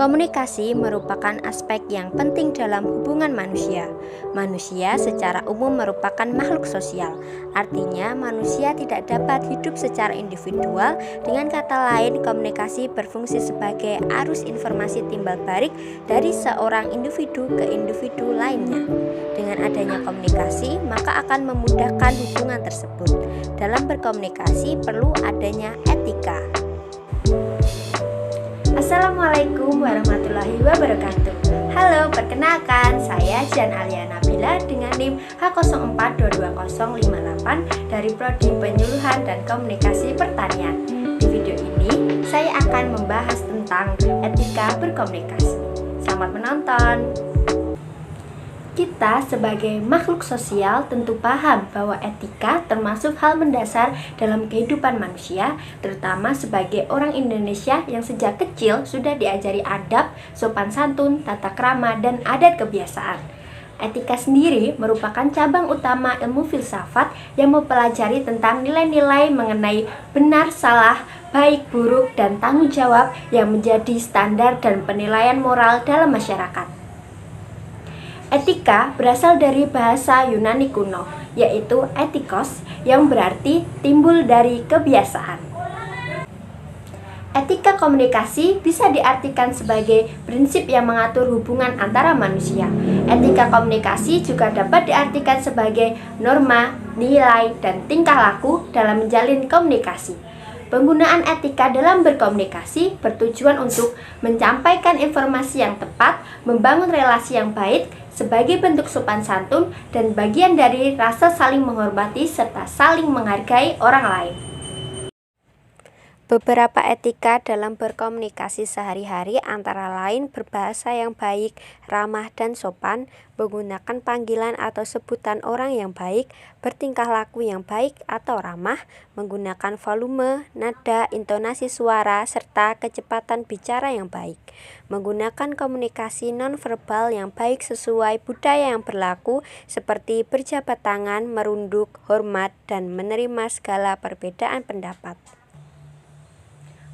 Komunikasi merupakan aspek yang penting dalam hubungan manusia. Manusia secara umum merupakan makhluk sosial. Artinya, manusia tidak dapat hidup secara individual. Dengan kata lain, komunikasi berfungsi sebagai arus informasi timbal balik dari seorang individu ke individu lainnya. Dengan adanya komunikasi, maka akan memudahkan hubungan tersebut. Dalam berkomunikasi perlu adanya etika. Assalamualaikum warahmatullahi wabarakatuh. Halo, perkenalkan saya Jan Alia Nabila dengan NIM H04222058 dari Prodi Penyuluhan dan Komunikasi Pertanian. Di video ini saya akan membahas tentang etika berkomunikasi. Selamat menonton. Kita sebagai makhluk sosial tentu paham bahwa etika termasuk hal mendasar dalam kehidupan manusia, terutama sebagai orang Indonesia yang sejak kecil sudah diajari adab, sopan santun, tata krama, dan adat kebiasaan. Etika sendiri merupakan cabang utama ilmu filsafat yang mempelajari tentang nilai-nilai mengenai benar, salah, baik, buruk, dan tanggung jawab yang menjadi standar dan penilaian moral dalam masyarakat. Etika berasal dari bahasa Yunani kuno, yaitu etikos, yang berarti timbul dari kebiasaan. Etika komunikasi bisa diartikan sebagai prinsip yang mengatur hubungan antara manusia. Etika komunikasi juga dapat diartikan sebagai norma, nilai, dan tingkah laku dalam menjalin komunikasi. Penggunaan etika dalam berkomunikasi bertujuan untuk menyampaikan informasi yang tepat, membangun relasi yang baik, sebagai bentuk sopan santun dan bagian dari rasa saling menghormati serta saling menghargai orang lain. Beberapa etika dalam berkomunikasi sehari-hari antara lain berbahasa yang baik, ramah dan sopan, menggunakan panggilan atau sebutan orang yang baik, bertingkah laku yang baik atau ramah, menggunakan volume, nada, intonasi suara, serta kecepatan bicara yang baik, menggunakan komunikasi nonverbal yang baik sesuai budaya yang berlaku seperti berjabat tangan, merunduk, hormat, dan menerima segala perbedaan pendapat.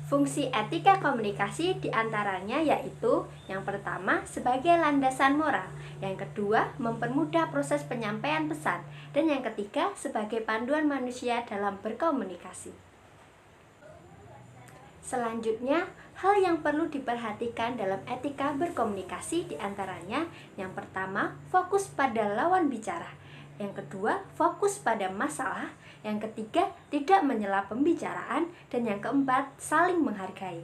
Fungsi etika komunikasi diantaranya yaitu yang pertama sebagai landasan moral, yang kedua mempermudah proses penyampaian pesan, dan yang ketiga sebagai panduan manusia dalam berkomunikasi. Selanjutnya, hal yang perlu diperhatikan dalam etika berkomunikasi diantaranya yang pertama fokus pada lawan bicara, yang kedua fokus pada masalah, yang ketiga tidak menyela pembicaraan, dan yang keempat saling menghargai.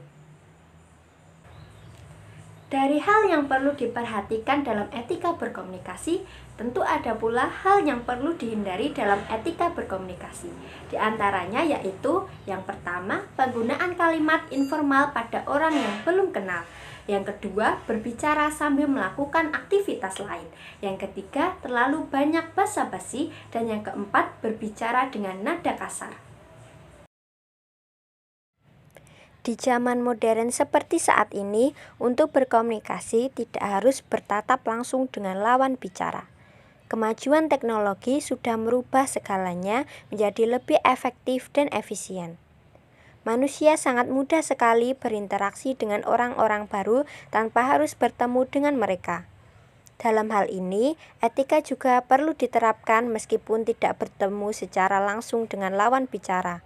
Dari hal yang perlu diperhatikan dalam etika berkomunikasi, tentu ada pula hal yang perlu dihindari dalam etika berkomunikasi. Di antaranya yaitu yang pertama, penggunaan kalimat informal pada orang yang belum kenal. Yang kedua, berbicara sambil melakukan aktivitas lain. Yang ketiga, terlalu banyak basa-basi. Dan yang keempat, berbicara dengan nada kasar. Di zaman modern seperti saat ini, untuk berkomunikasi tidak harus bertatap langsung dengan lawan bicara. Kemajuan teknologi sudah merubah segalanya menjadi lebih efektif dan efisien. Manusia sangat mudah sekali berinteraksi dengan orang-orang baru tanpa harus bertemu dengan mereka. Dalam hal ini, etika juga perlu diterapkan meskipun tidak bertemu secara langsung dengan lawan bicara.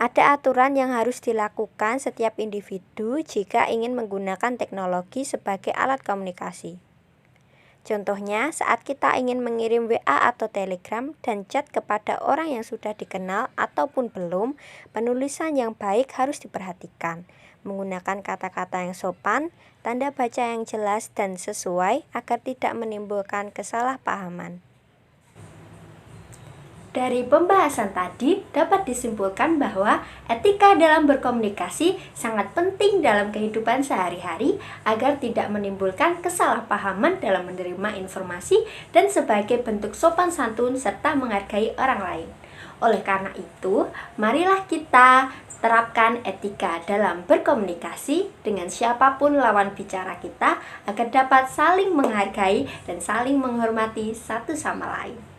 Ada aturan yang harus dilakukan setiap individu jika ingin menggunakan teknologi sebagai alat komunikasi. Contohnya, saat kita ingin mengirim WA atau Telegram dan chat kepada orang yang sudah dikenal ataupun belum, penulisan yang baik harus diperhatikan, menggunakan kata-kata yang sopan, tanda baca yang jelas dan sesuai agar tidak menimbulkan kesalahpahaman. Dari pembahasan tadi dapat disimpulkan bahwa etika dalam berkomunikasi sangat penting dalam kehidupan sehari-hari agar tidak menimbulkan kesalahpahaman dalam menerima informasi dan sebagai bentuk sopan santun serta menghargai orang lain. Oleh karena itu, marilah kita terapkan etika dalam berkomunikasi dengan siapapun lawan bicara kita agar dapat saling menghargai dan saling menghormati satu sama lain.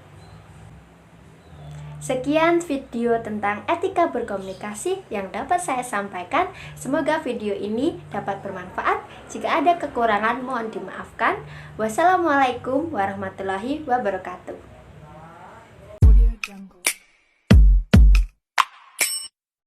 Sekian video tentang etika berkomunikasi yang dapat saya sampaikan. Semoga video ini dapat bermanfaat. Jika ada kekurangan mohon dimaafkan. Wassalamualaikum warahmatullahi wabarakatuh.